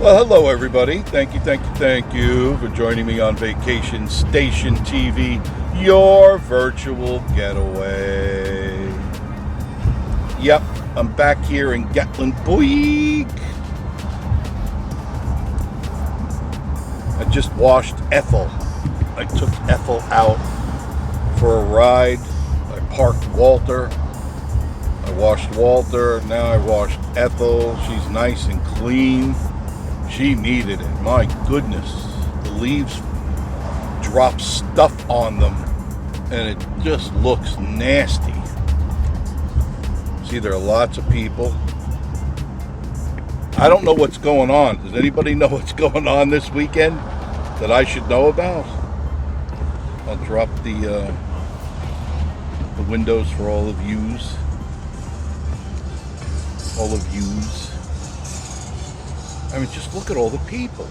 Well, hello everybody. Thank you for joining me on Vacation Station TV, your virtual getaway. Yep, I'm back here in Gatlinburg. I just washed Ethel. I took Ethel out for a ride. I parked Walter. I washed Walter. Now I washed Ethel. She's nice and clean. She needed it. My goodness. The leaves drop stuff on them and it just looks nasty. See, there are lots of people. I don't know what's going on. Does anybody know what's going on this weekend that I should know about? I'll drop the windows for all of yous. All of yous. I mean, just look at all the people.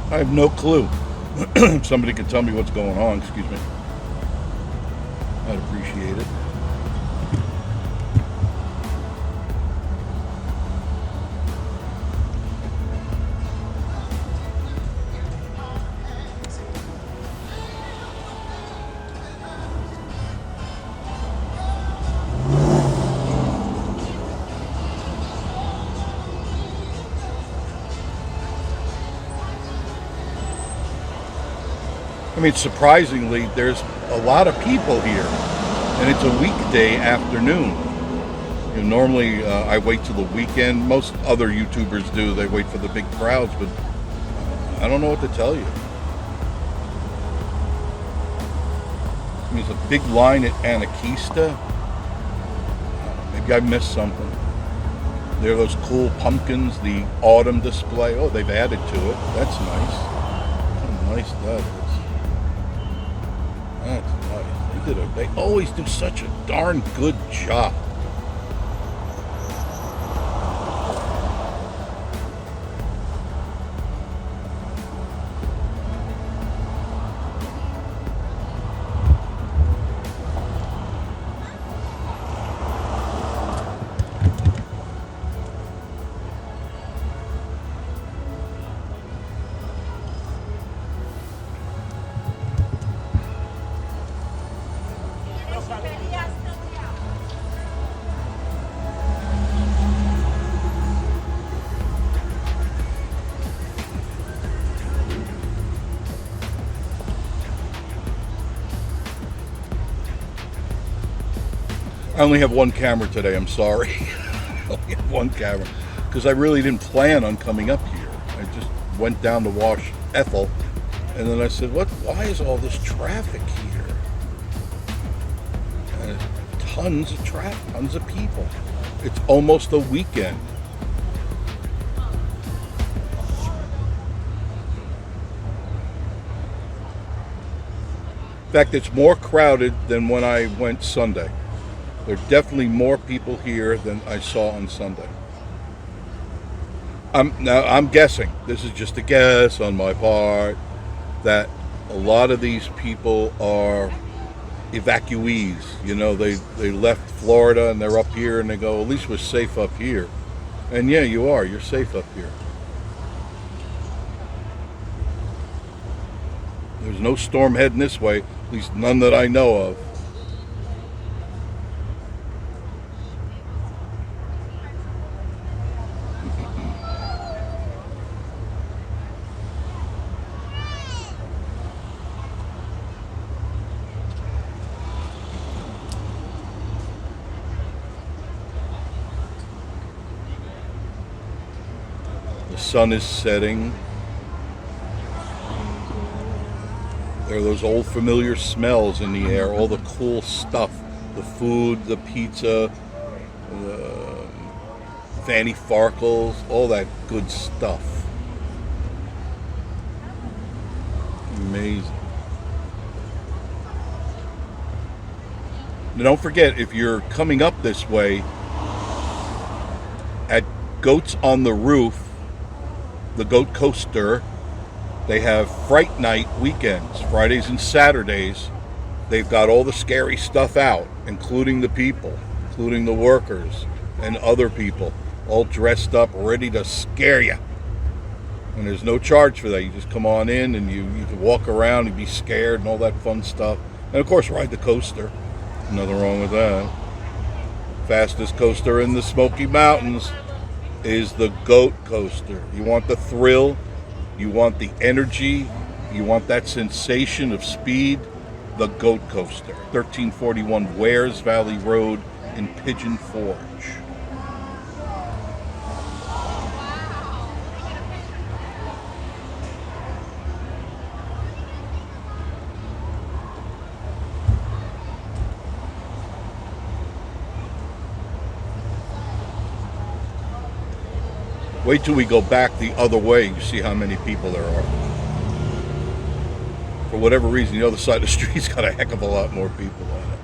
I have no clue. If somebody could tell me what's going on, excuse me, I'd appreciate it. I mean, surprisingly, there's a lot of people here, and it's a weekday afternoon. You know, normally, I wait till the weekend. Most other YouTubers do. They wait for the big crowds, but I don't know what to tell you. I mean, there's a big line at Anarchista. Maybe I missed something. There are those cool pumpkins, the autumn display. Oh, they've added to it. That's nice. How nice that is. That's nice. They always do such a darn good job. I only have one camera today, I'm sorry. I only have one camera because I really didn't plan on coming up here. I just went down to wash Ethel and then I said, why is all this traffic here? And tons of traffic, tons of people. It's almost a weekend. In fact, it's more crowded than when I went Sunday. There are definitely more people here than I saw on Sunday. I'm guessing, this is just a guess on my part, that a lot of these people are evacuees. You know, they left Florida and they're up here and they go, at least we're safe up here. And yeah, you are. You're safe up here. There's no storm heading this way, at least none that I know of. The sun is setting. There are those old familiar smells in the air, all the cool stuff, the food, the pizza, the Fanny Farkles, all that good stuff. Amazing. Now don't forget, if you're coming up this way, at Goats on the Roof, the Goat Coaster, they have Fright Night weekends, Fridays and Saturdays. They've got all the scary stuff out, including the people, including the workers and other people, all dressed up, ready to scare you. And there's no charge for that. You just come on in and you can walk around and be scared and all that fun stuff. And of course, ride the coaster. Nothing wrong with that. Fastest coaster in the Smoky Mountains is the Goat Coaster. You want the thrill, you want the energy, you want that sensation of speed, the Goat Coaster. 1341 Wares Valley Road in Pigeon Forge. Wait till we go back the other way, you see how many people there are. For whatever reason, the other side of the street's got a heck of a lot more people on it.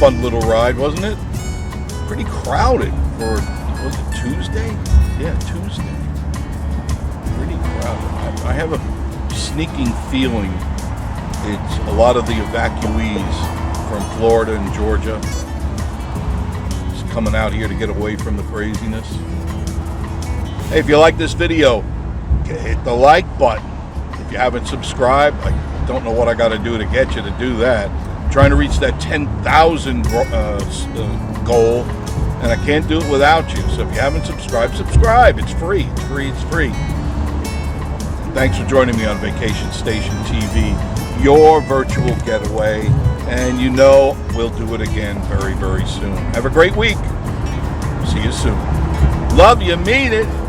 fun little ride, wasn't it? Pretty crowded for, was it Tuesday? Yeah, Tuesday. Pretty crowded. I have a sneaking feeling it's a lot of the evacuees from Florida and Georgia just coming out here to get away from the craziness. Hey, if you like this video, hit the like button. If you haven't subscribed, I don't know what I got to do to get you to do that. I'm trying to reach that 10,000 goal, and I can't do it without you. So if you haven't subscribed, subscribe. It's free. It's free. It's free. And thanks for joining me on Vacation Station TV, your virtual getaway. And you know we'll do it again very, very soon. Have a great week. See you soon. Love you. Mean it.